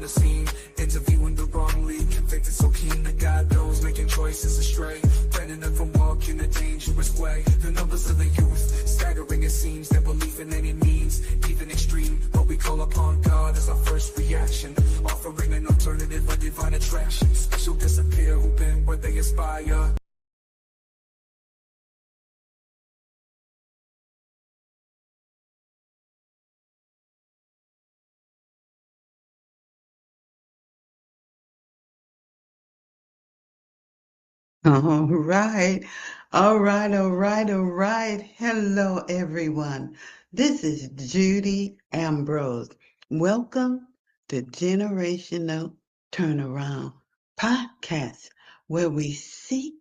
the scene, interviewing the wrong lead, convicted so keen that God knows, making choices astray, preventing them from walking a dangerous way. The numbers of the youth, staggering it seems, their belief in any means, even extreme, but we call upon God as our first reaction, offering an alternative, a divine attraction, special disappear who been where they aspire. All right. All right. All right. All right. Hello, everyone. This is Judy Ambrose. Welcome to Generational Turnaround Podcast, where we seek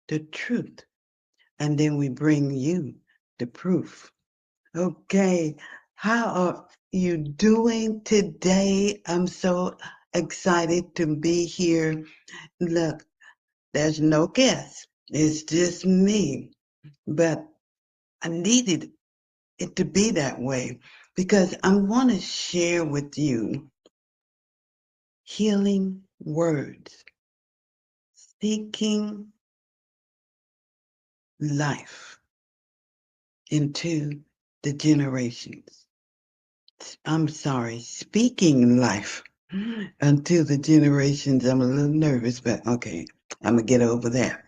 the truth and then we bring you the proof. Okay. How are you doing today? I'm so excited to be here. Look, there's no guest. It's just me. But I needed it to be that way because I want to share with you healing words, speaking life into the generations. I'm sorry, speaking life until the generations. I'm a little nervous, but okay, I'm going to get over that.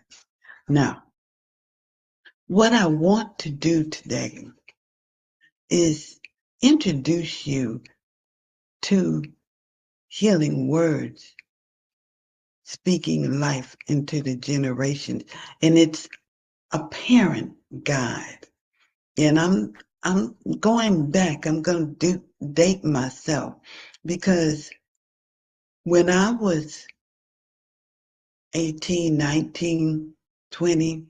Now, what I want to do today is introduce you to healing words, speaking life into the generations. And it's a parent guide. And I'm going back, I'm going to date myself because when I was 18, 19, 20,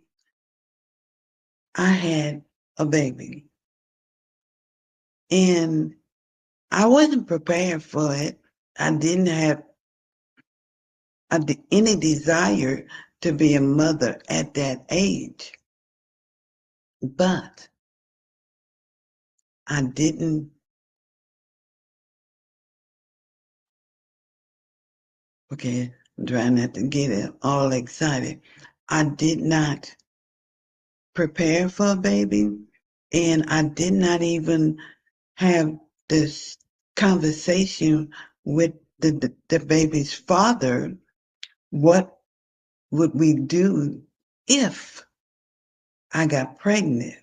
I had a baby. And I wasn't prepared for it. I didn't have any desire to be a mother at that age. But I didn't, okay, I'm trying not to get it all excited. I did not prepare for a baby, and I did not even have this conversation with the baby's father. What would we do if I got pregnant?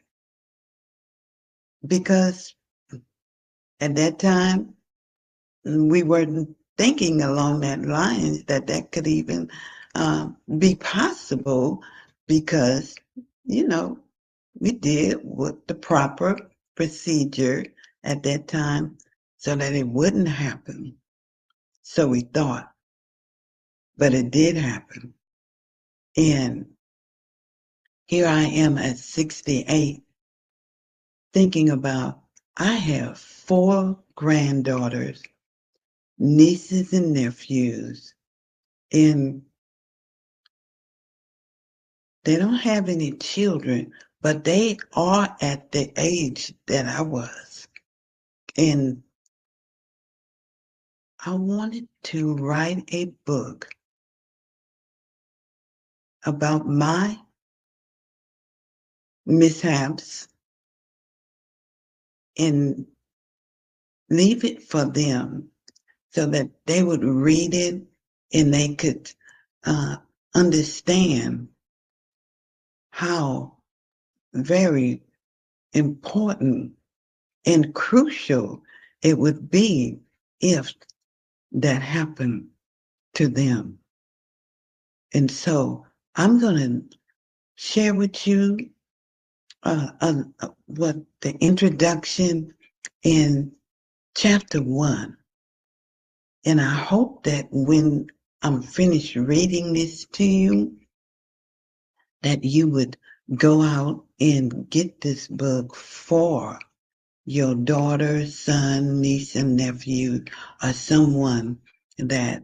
Because at that time, we weren't thinking along that line that could even be possible because, we did what the proper procedure at that time so that it wouldn't happen. So we thought, but it did happen. And here I am at 68 thinking about, I have 4 granddaughters, nieces and nephews, and they don't have any children, but they are at the age that I was. And I wanted to write a book about my mishaps and leave it for them so that they would read it and they could understand how very important and crucial it would be if that happened to them. And so I'm going to share with you what the introduction in chapter 1. And I hope that when I'm finished reading this to you, that you would go out and get this book for your daughter, son, niece, and nephew, or someone that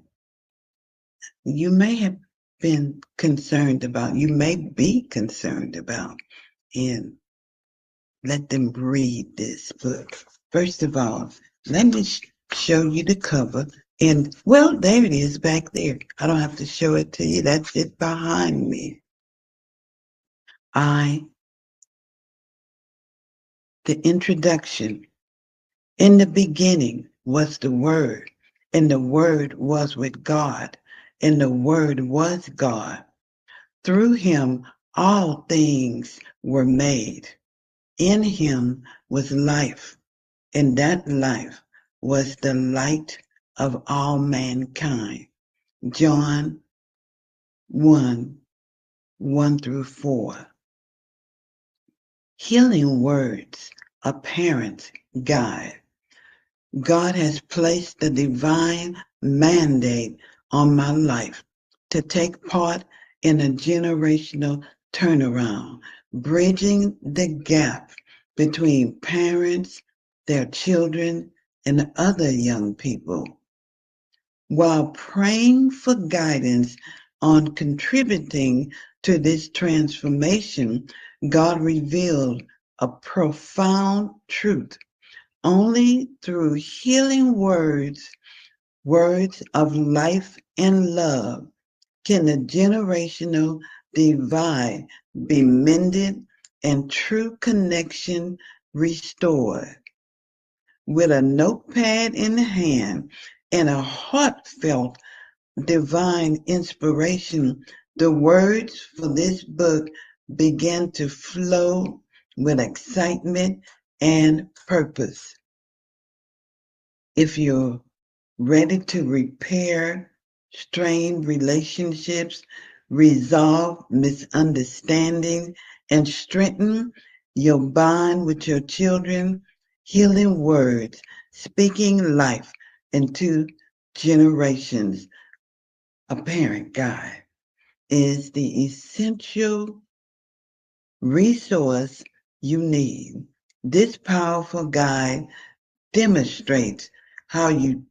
you may have been concerned about, you may be concerned about, and let them read this book. First of all, let me show you the cover. And well, there it is back there. I don't have to show it to you. That's it behind me. The introduction. In the beginning was the Word, and the Word was with God, and the Word was God. Through him all things were made. In him was life, and that life was the light of all mankind. John 1, 1 through 4. Healing words, a parent's guide. God has placed the divine mandate on my life to take part in a generational turnaround, bridging the gap between parents, their children, and other young people. While praying for guidance on contributing to this transformation, God revealed a profound truth. Only through healing words, words of life and love, can the generational divide be mended and true connection restored. With a notepad in hand and a heartfelt divine inspiration, the words for this book began to flow with excitement and purpose. If you're ready to repair strained relationships, resolve misunderstanding, and strengthen your bond with your children, healing words, speaking life into generations, a parent guide is the essential resource you need. This powerful guide demonstrates how your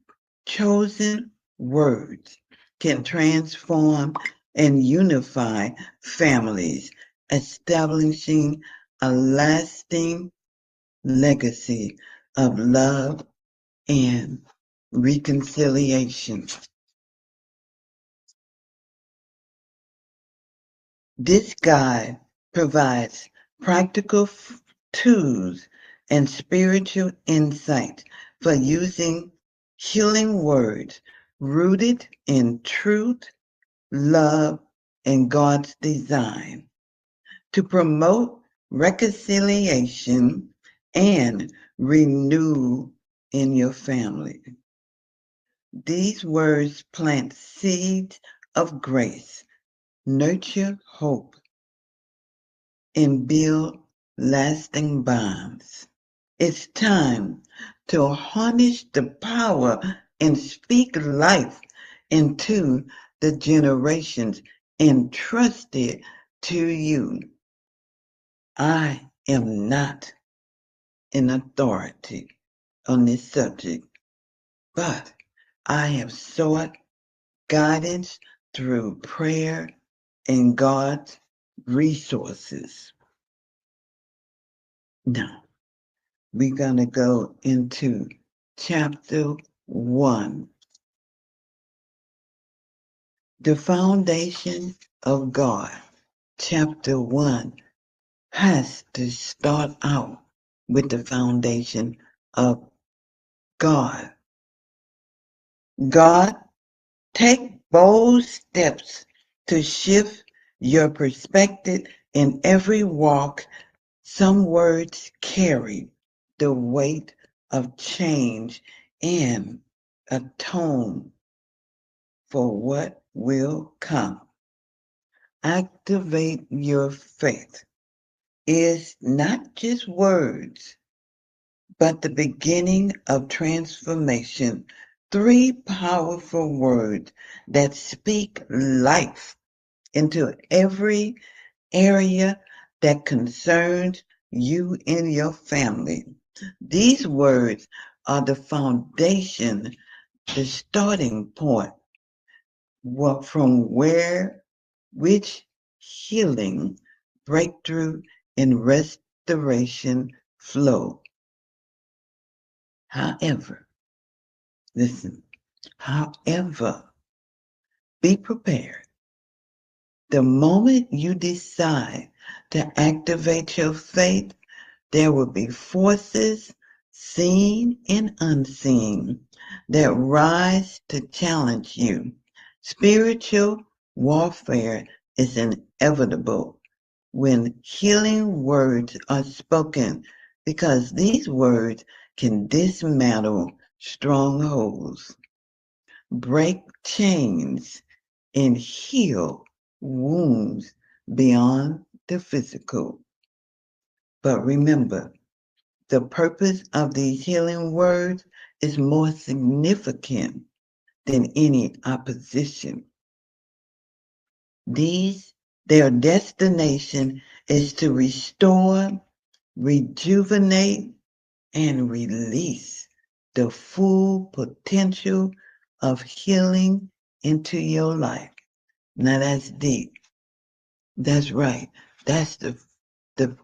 chosen words can transform and unify families, establishing a lasting legacy of love and reconciliation. This guide provides practical tools and spiritual insight for using healing words rooted in truth, love, and God's design to promote reconciliation and renew in your family. These words plant seeds of grace, nurture hope, and build lasting bonds. It's time to harness the power and speak life into the generations entrusted to you. I am not an authority on this subject, but I have sought guidance through prayer and God's resources. Now, we're going to go into chapter 1. The foundation of God. Chapter 1 has to start out with the foundation of God. God, take bold steps to shift your perspective in every walk. Some words carry the weight of change and atone for what will come. Activate your faith is not just words, but the beginning of transformation. 3 powerful words that speak life into every area that concerns you and your family. These words are the foundation, the starting point from which healing, breakthrough, and restoration flow. However, listen, However, be prepared. The moment you decide to activate your faith, there will be forces, seen and unseen, that rise to challenge you. Spiritual warfare is inevitable when healing words are spoken, because these words can dismantle strongholds, break chains, and heal wounds beyond the physical. But remember, the purpose of these healing words is more significant than any opposition. Their destination is to restore, rejuvenate, and release the full potential of healing into your life. Now that's deep. That's right. That's the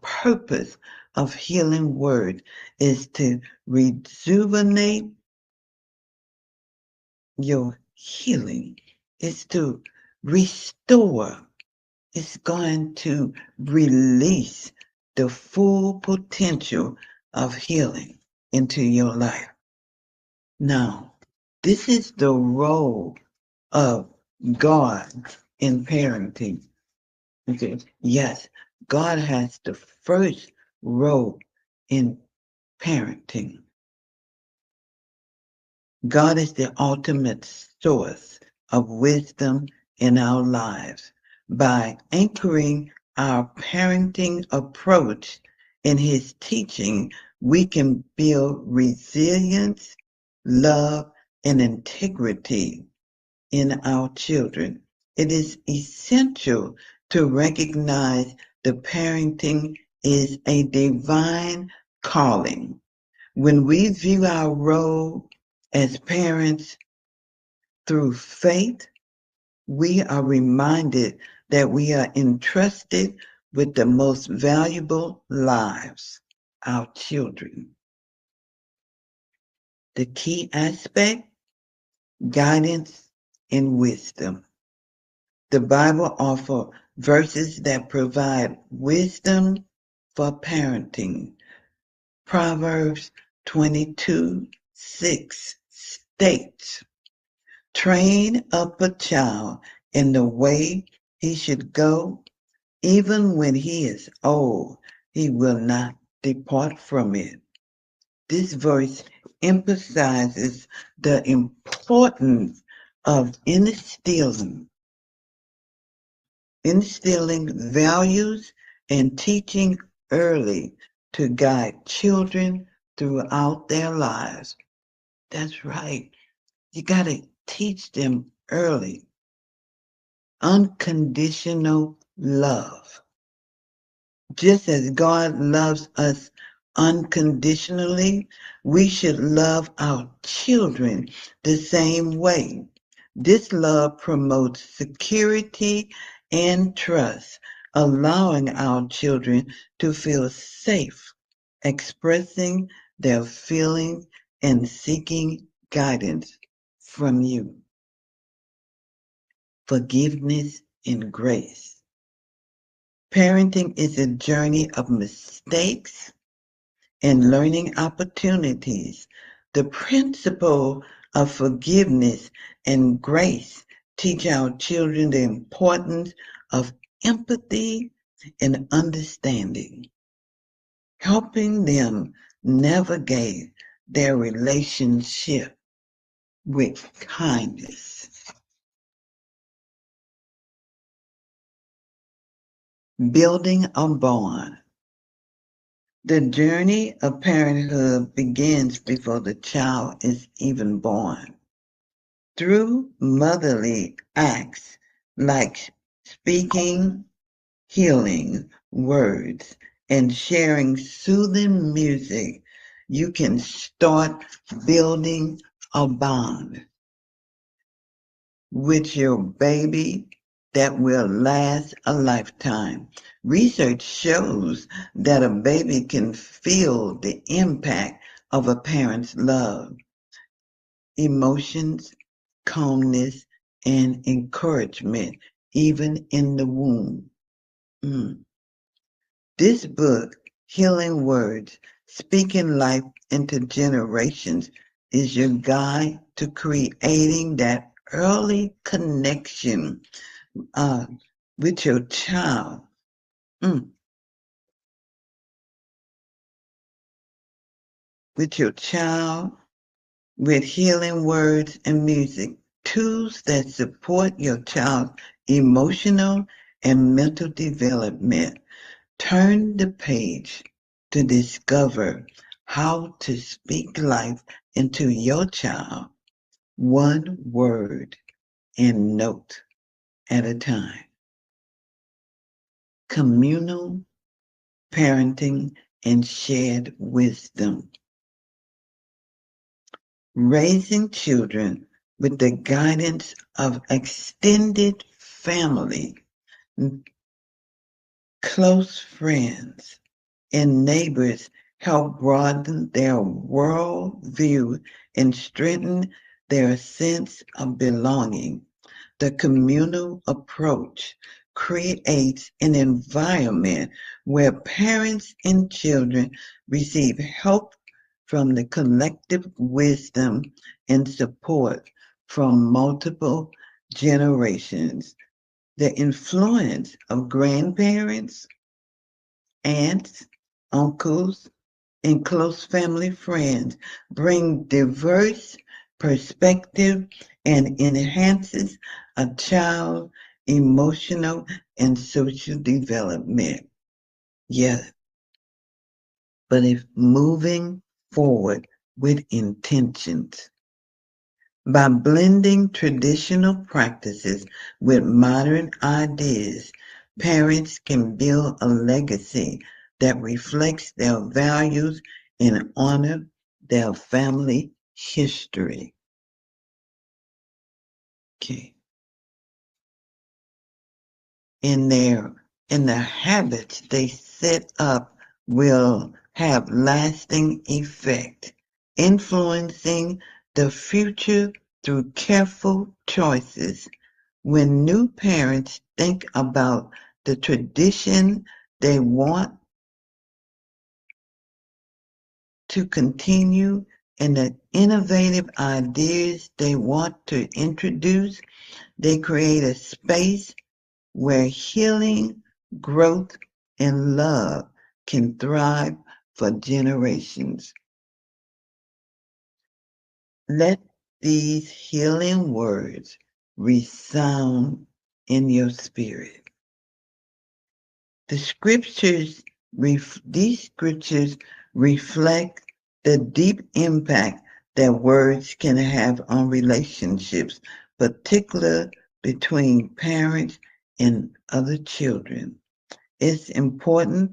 purpose of healing word, is to rejuvenate your healing. It's to restore. It's going to release the full potential of healing into your life. Now, this is the role of God in parenting. Okay. Yes, God has the first role in parenting. God is the ultimate source of wisdom in our lives. By anchoring our parenting approach in His teaching, we can build resilience, love, and integrity in our children. It is essential to recognize that parenting is a divine calling. When we view our role as parents through faith, we are reminded that we are entrusted with the most valuable lives, our children. The key aspect: guidance and wisdom. The Bible offers verses that provide wisdom for parenting. Proverbs 22:6 states, "Train up a child in the way he should go, even when he is old, he will not depart from it." This verse emphasizes the importance of instilling values and teaching early to guide children throughout their lives. That's right. You got to teach them early. Unconditional love. Just as God loves us unconditionally, we should love our children the same way. This love promotes security and trust, allowing our children to feel safe, expressing their feelings and seeking guidance from you. Forgiveness and grace. Parenting is a journey of mistakes and learning opportunities. The principle of forgiveness and grace teach our children the importance of empathy and understanding, helping them navigate their relationship with kindness. Building a bond. The journey of parenthood begins before the child is even born. Through motherly acts like speaking healing words and sharing soothing music, you can start building a bond with your baby that will last a lifetime. Research shows that a baby can feel the impact of a parent's love, emotions, calmness, and encouragement, even in the womb. This book, Healing Words, Speaking Life into Generations, is your guide to creating that early connection with your child. With your child, with healing words and music, tools that support your child's emotional and mental development. Turn the page to discover how to speak life into your child, one word and note at a time. Communal parenting and shared wisdom. Raising children with the guidance of extended family, close friends, and neighbors help broaden their worldview and strengthen their sense of belonging. The communal approach creates an environment where parents and children receive help from the collective wisdom and support from multiple generations. The influence of grandparents, aunts, uncles, and close family friends bring diverse perspective and enhances a child's emotional and social development. Yes, but if moving forward with intentions. By blending traditional practices with modern ideas, parents can build a legacy that reflects their values and honor their family history. Okay. In the habits they set up will have lasting effect, influencing the future through careful choices. When new parents think about the tradition they want to continue and the innovative ideas they want to introduce, they create a space where healing, growth, and love can thrive for generations. Let these healing words resound in your spirit. These scriptures reflect the deep impact that words can have on relationships, particularly between parents and other children. It's important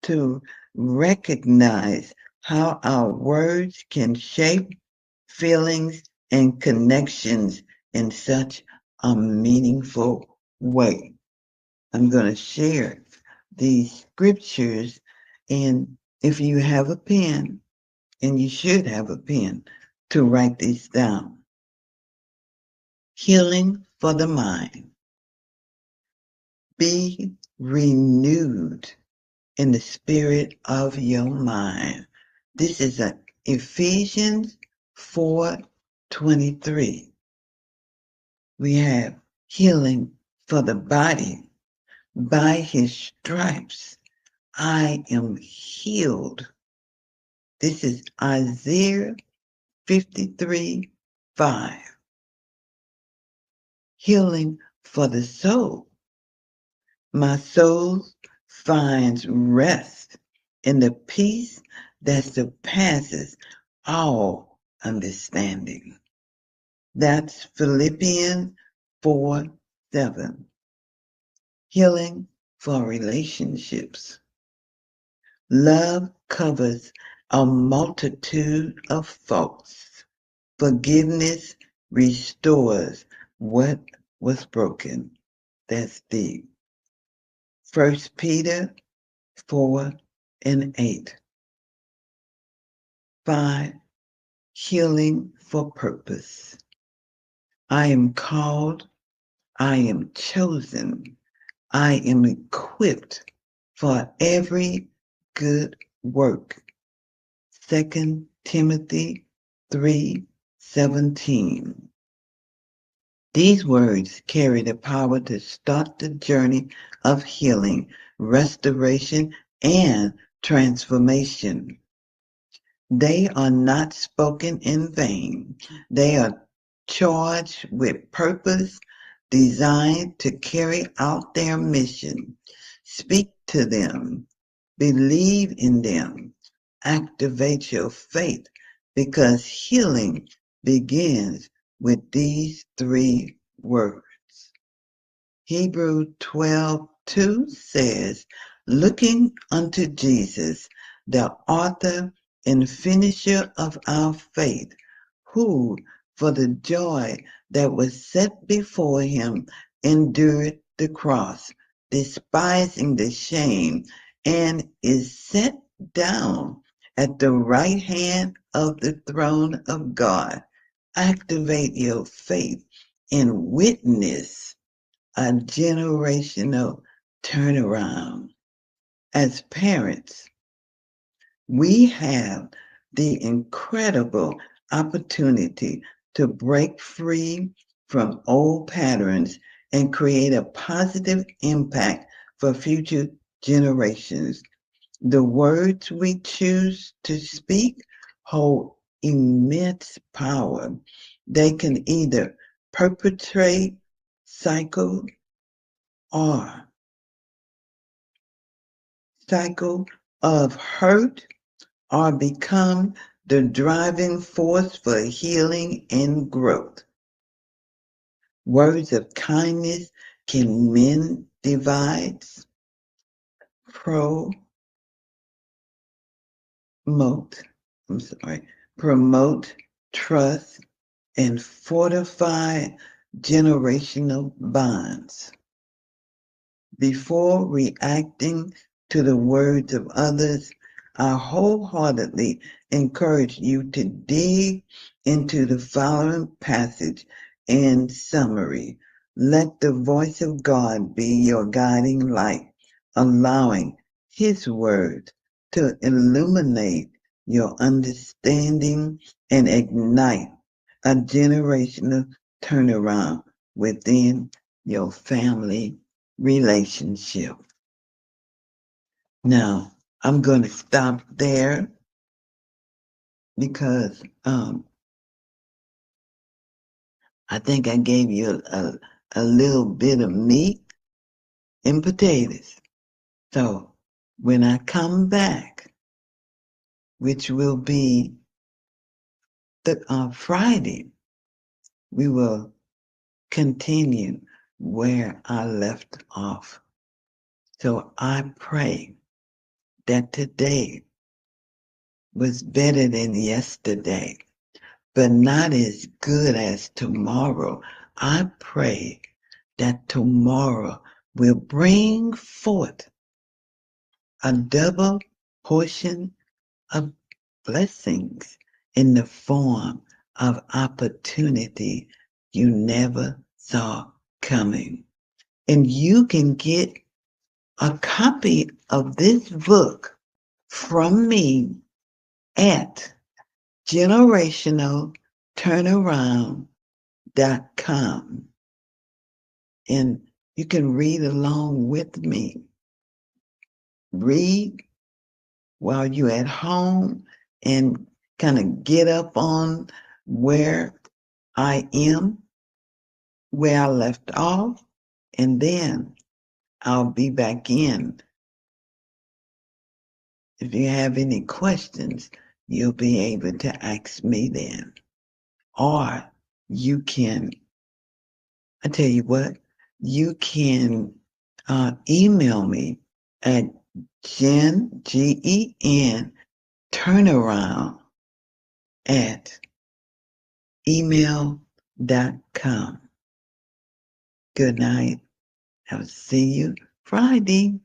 to recognize how our words can shape feelings and connections in such a meaningful way. I'm going to share these scriptures, and if you have a pen, and you should have a pen to write these down. Healing for the mind. Be renewed in the spirit of your mind. This is Ephesians 4:23. We have healing for the body. By his stripes, I am healed. This is Isaiah 53:5. Healing for the soul. My soul finds rest in the peace that surpasses all understanding. That's Philippians 4:7. Healing for relationships. Love covers a multitude of faults. Forgiveness restores what was broken. That's deep. 1 Peter 4:8. 5. Healing for purpose. I am called, I am chosen, I am equipped for every good work. 2 Timothy 3:17. These words carry the power to start the journey of healing, restoration, and transformation. They are not spoken in vain. They are charged with purpose, designed to carry out their mission. Speak to them, believe in them, activate your faith, because healing begins with these three words. Hebrews 12:2 says, looking unto Jesus, the author and finisher of our faith, who, for the joy that was set before him, endured the cross, despising the shame, and is set down at the right hand of the throne of God. Activate your faith and witness a generational turnaround. As parents, we have the incredible opportunity to break free from old patterns and create a positive impact for future generations. The words we choose to speak hold immense power. They can either perpetrate cycle or cycle of hurt or become the driving force for healing and growth. Words of kindness can mend divides, promote, promote trust, and fortify generational bonds. Before reacting to the words of others, I wholeheartedly encourage you to dig into the following passage and summary. Let the voice of God be your guiding light, allowing His word to illuminate your understanding and ignite a generational turnaround within your family relationship. Now, I'm going to stop there because I think I gave you a little bit of meat and potatoes. So when I come back, which will be Friday, we will continue where I left off. So I pray that today was better than yesterday, but not as good as tomorrow. I pray that tomorrow will bring forth a double portion of blessings in the form of opportunity you never saw coming. And you can get a copy of this book from me at generationalturnaround.com. And you can read along with me. Read while you're at home and kind of get up on where I am, where I left off, and then I'll be back in. If you have any questions, you'll be able to ask me then. Or you can, I tell you what, you can email me at GEN turnaround at email.com. Good night. I'll see you Friday.